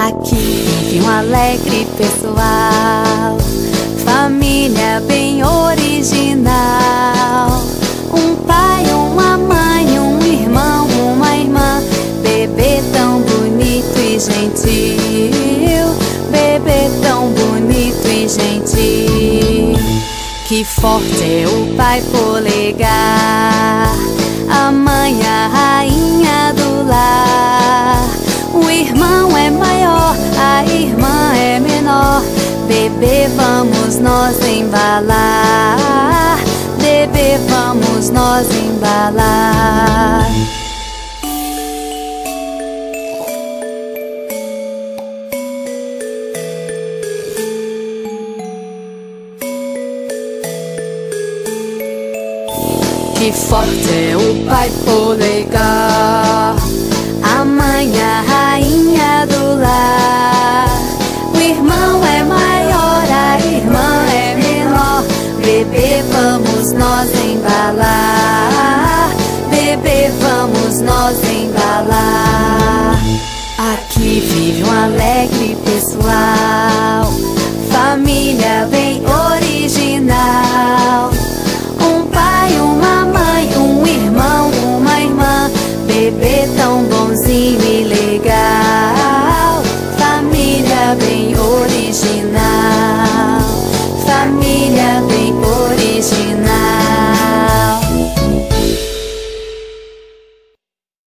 Aqui vive um alegre pessoal, família bem original. Um pai, uma mãe, um irmão, uma irmã. Bebê tão bonito e gentil, bebê tão bonito e gentil. Que forte é o pai polegar, a mãe a rainha do lar. O irmão é maior, a irmã é menor. Bebê, vamos nós embalar, bebê, vamos nós embalar. Que forte é o pai polegar,